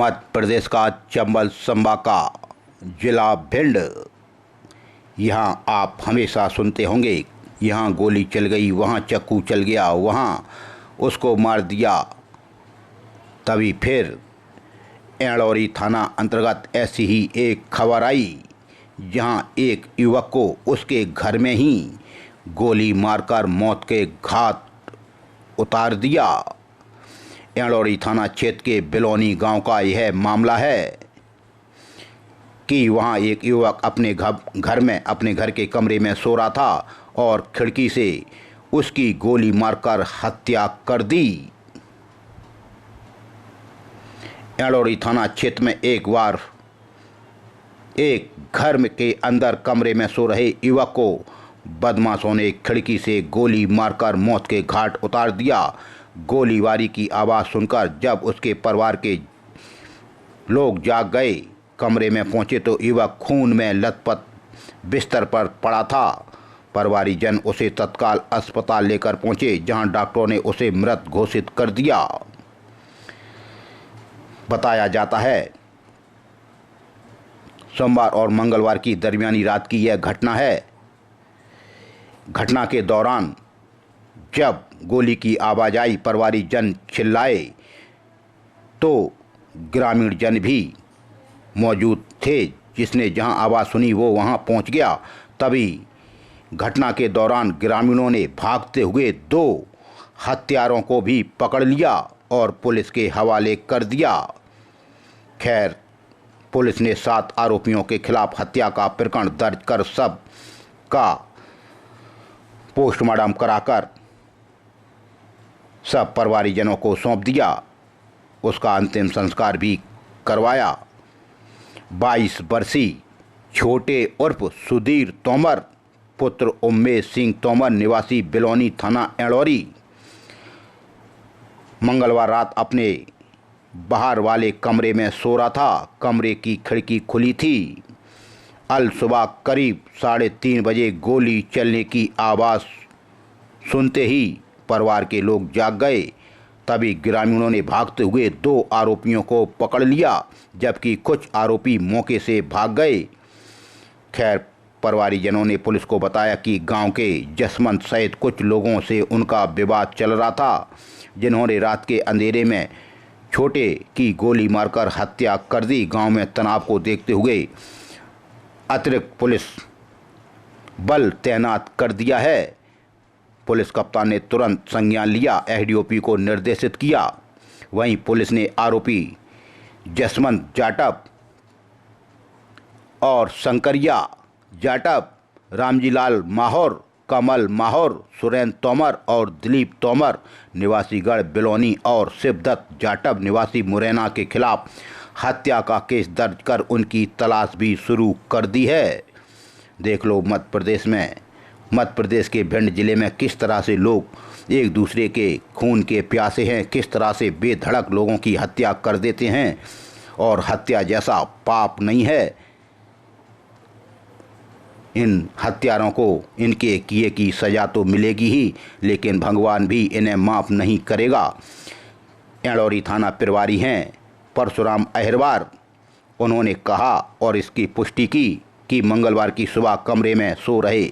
मध्य प्रदेश का चंबल संभाग का जिला भिंड। यहाँ आप हमेशा सुनते होंगे, यहाँ गोली चल गई, वहाँ चाकू चल गया, वहाँ उसको मार दिया। तभी फिर एड़ौरी थाना अंतर्गत ऐसी ही एक खबर आई, जहाँ एक युवक को उसके घर में ही गोली मारकर मौत के घाट उतार दिया। एड़ौरी थाना क्षेत्र के बिलोनी गांव का यह मामला है कि वहां एक युवक अपने घर के कमरे में सो रहा था और खिड़की से उसकी गोली मारकर हत्या कर दी। एड़ौरी थाना क्षेत्र में एक बार एक घर के अंदर कमरे में सो रहे युवक को बदमाशों ने खिड़की से गोली मारकर मौत के घाट उतार दिया। गोलीबारी की आवाज़ सुनकर जब उसके परिवार के लोग जाग गए, कमरे में पहुंचे तो युवक खून में लथपथ बिस्तर पर पड़ा था। परिवारीजन उसे तत्काल अस्पताल लेकर पहुंचे, जहां डॉक्टरों ने उसे मृत घोषित कर दिया। बताया जाता है सोमवार और मंगलवार की दरमियानी रात की यह घटना है। घटना के दौरान जब गोली की आवाज़ आई, परिवारी जन चिल्लाए तो ग्रामीण जन भी मौजूद थे। जिसने जहां आवाज़ सुनी वो वहां पहुंच गया। तभी घटना के दौरान ग्रामीणों ने भागते हुए 2 हत्यारों को भी पकड़ लिया और पुलिस के हवाले कर दिया। खैर, पुलिस ने 7 आरोपियों के खिलाफ हत्या का प्रकरण दर्ज कर सब का पोस्टमार्टम कराकर सब परिवारीजनों को सौंप दिया। उसका अंतिम संस्कार भी करवाया। 22 वर्षीय छोटे उर्फ सुधीर तोमर पुत्र उमेश सिंह तोमर निवासी बिलोनी थाना एड़ौरी मंगलवार रात अपने बाहर वाले कमरे में सो रहा था। कमरे की खिड़की खुली थी। अल सुबह करीब 3:30 बजे गोली चलने की आवाज़ सुनते ही परिवार के लोग जाग गए। तभी ग्रामीणों ने भागते हुए 2 आरोपियों को पकड़ लिया, जबकि कुछ आरोपी मौके से भाग गए। खैर, परिवारीजनों ने पुलिस को बताया कि गांव के जसवंत सहित कुछ लोगों से उनका विवाद चल रहा था, जिन्होंने रात के अंधेरे में छोटे की गोली मारकर हत्या कर दी। गांव में तनाव को देखते हुए अतिरिक्त पुलिस बल तैनात कर दिया है। पुलिस कप्तान ने तुरंत संज्ञान लिया, एसडीओपी को निर्देशित किया। वहीं पुलिस ने आरोपी जसवंत जाटव और शंकरिया जाटव, रामजीलाल माहौर, कमल माहौर, सुरेंद्र तोमर और दिलीप तोमर निवासी गढ़ बिलोनी और शिवदत्त जाटव निवासी मुरैना के खिलाफ हत्या का केस दर्ज कर उनकी तलाश भी शुरू कर दी है। देख लो मध्य प्रदेश के भिंड जिले में किस तरह से लोग एक दूसरे के खून के प्यासे हैं, किस तरह से बेधड़क लोगों की हत्या कर देते हैं। और हत्या जैसा पाप नहीं है। इन हत्यारों को इनके किए की सज़ा तो मिलेगी ही, लेकिन भगवान भी इन्हें माफ़ नहीं करेगा। एड़ौरी थाना प्रभारी हैं परशुराम अहिरवार। उन्होंने कहा और इसकी पुष्टि की कि मंगलवार की सुबह कमरे में सो रहे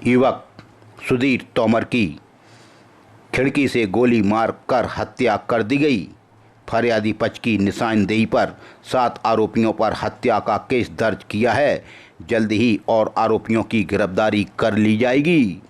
युवक सुधीर तोमर की खिड़की से गोली मारकर हत्या कर दी गई। फरियादी पक्ष की निशानदेही पर 7 आरोपियों पर हत्या का केस दर्ज किया है। जल्द ही और आरोपियों की गिरफ्तारी कर ली जाएगी।